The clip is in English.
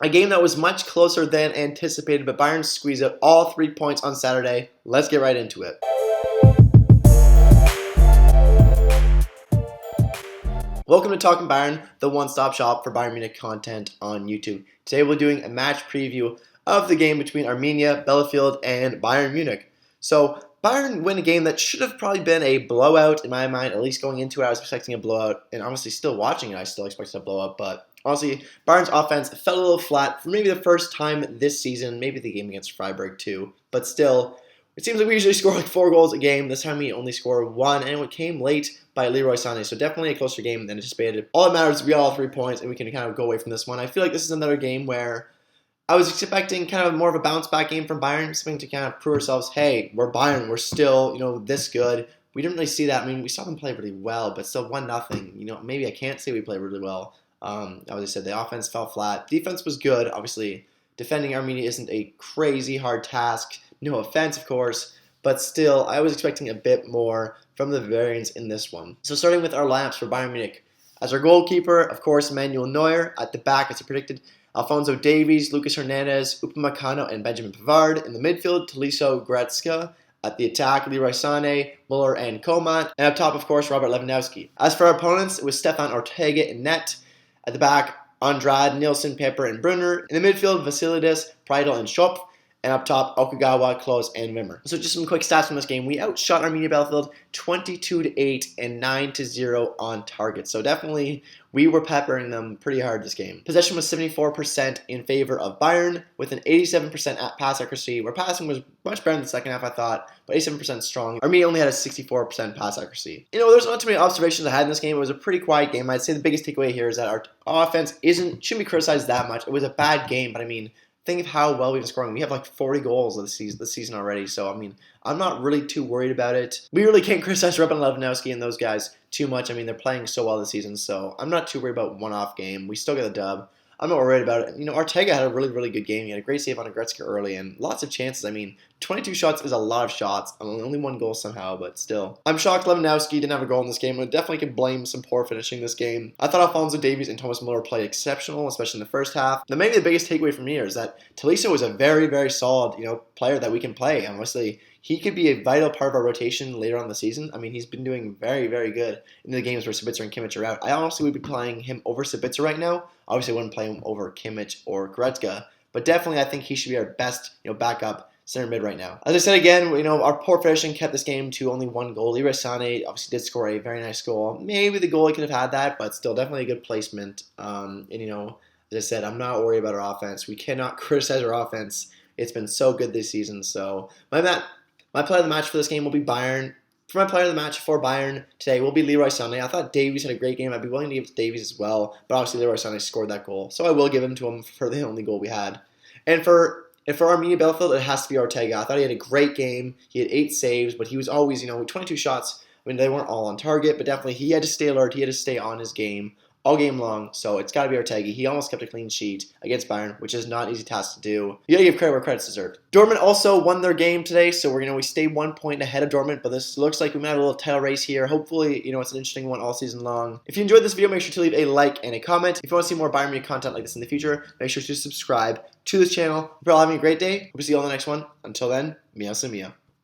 A game that was much closer than anticipated, but Bayern squeezed out all 3 points on Saturday. Let's get right into it. Welcome to Talking Bayern, the one-stop shop for Bayern Munich content on YouTube. Today we're doing a match preview of the game between Arminia Bielefeld and Bayern Munich. So Bayern win a game that should have probably been a blowout in my mind. At least going into it, I was expecting a blowout, and honestly, still watching it, I still expected a blowout. But honestly, Bayern's offense fell a little flat for maybe the first time this season. Maybe the game against Freiburg too, but still. It seems like we usually score like 4 goals a game. This time we only score 1, and it came late by Leroy Sané. So definitely a closer game than anticipated. All that matters is we got all 3 points, and we can kind of go away from this one. I feel like this is another game where I was expecting kind of more of a bounce back game from Bayern, something to kind of prove ourselves, hey, we're Bayern, we're still, this good. We didn't really see that. I mean, we saw them play really well, but still 1-0. Maybe I can't say we played really well. As I said, the offense fell flat. Defense was good. Obviously, defending Arminia isn't a crazy hard task. No offense, of course, but still, I was expecting a bit more from the Bavarians in this one. So starting with our lineups for Bayern Munich. As our goalkeeper, of course, Manuel Neuer. At the back, as I predicted, Alphonso Davies, Lucas Hernandez, Upamecano, and Benjamin Pavard. In the midfield, Tolisso, Goretzka. At the attack, Leroy Sané, Muller, and Coman. And up top, of course, Robert Lewandowski. As for our opponents, it was Stefan Ortega in net. At the back, Andrade, Nielsen, Pepper, and Brunner. In the midfield, Vasilidis, Preidel, and Schopf. And up top, Okugawa, Klose, and Wimmer. So just some quick stats from this game. We outshot Arminia Bielefeld 22-8 and 9-0 on target. So definitely, we were peppering them pretty hard this game. Possession was 74% in favor of Bayern, with an 87% pass accuracy, where passing was much better in the second half, I thought, but 87% strong. Arminia only had a 64% pass accuracy. There's not too many observations I had in this game. It was a pretty quiet game. I'd say the biggest takeaway here is that our offense shouldn't be criticized that much. It was a bad game, but think of how well we've been scoring. We have like 40 goals this season already. So, I'm not really too worried about it. We really can't criticize Robin Lewandowski and those guys too much. They're playing so well this season. So, I'm not too worried about one-off game. We still get the dub. I'm not worried about it. Ortega had a really, really good game. He had a great save on Goretzka early and lots of chances. 22 shots is a lot of shots. Only 1 goal somehow, but still. I'm shocked Lewandowski didn't have a goal in this game. I definitely can blame some poor finishing this game. I thought Alphonso Davies and Thomas Muller played exceptional, especially in the first half. Now, maybe the biggest takeaway from here is that Tolisso is a very, very solid, player that we can play. And honestly, he could be a vital part of our rotation later on in the season. He's been doing very, very good in the games where Sabitzer and Kimmich are out. I honestly would be playing him over Sabitzer right now. Obviously, I wouldn't play him over Kimmich or Goretzka, but definitely I think he should be our best, backup center mid right now. As I said again, our poor finishing kept this game to only 1 goal. Leroy Sané obviously did score a very nice goal. Maybe the goalie could have had that, but still definitely a good placement. As I said, I'm not worried about our offense. We cannot criticize our offense. It's been so good this season. So my player of the match for this game will be Bayern. For my player of the match for Bayern today will be Leroy Sané. I thought Davies had a great game. I'd be willing to give it to Davies as well, but obviously Leroy Sané scored that goal, so I will give him to him for the only goal we had. And for Arminia Bielefeld, it has to be Ortega. I thought he had a great game. He had 8 saves, but he was always, 22 shots. They weren't all on target, but definitely he had to stay alert. He had to stay on his game all game long, so it's got to be Ortega. He almost kept a clean sheet against Bayern, which is not an easy task to do. You got to give credit where credit's deserved. Dortmund also won their game today, so we stay 1 point ahead of Dortmund, but this looks like we might have a little title race here. Hopefully, it's an interesting one all season long. If you enjoyed this video, make sure to leave a like and a comment. If you want to see more Bayern Munich content like this in the future, make sure to subscribe to this channel. Hope you're all having a great day. Hope to see you all in the next one. Until then, Mia Samia.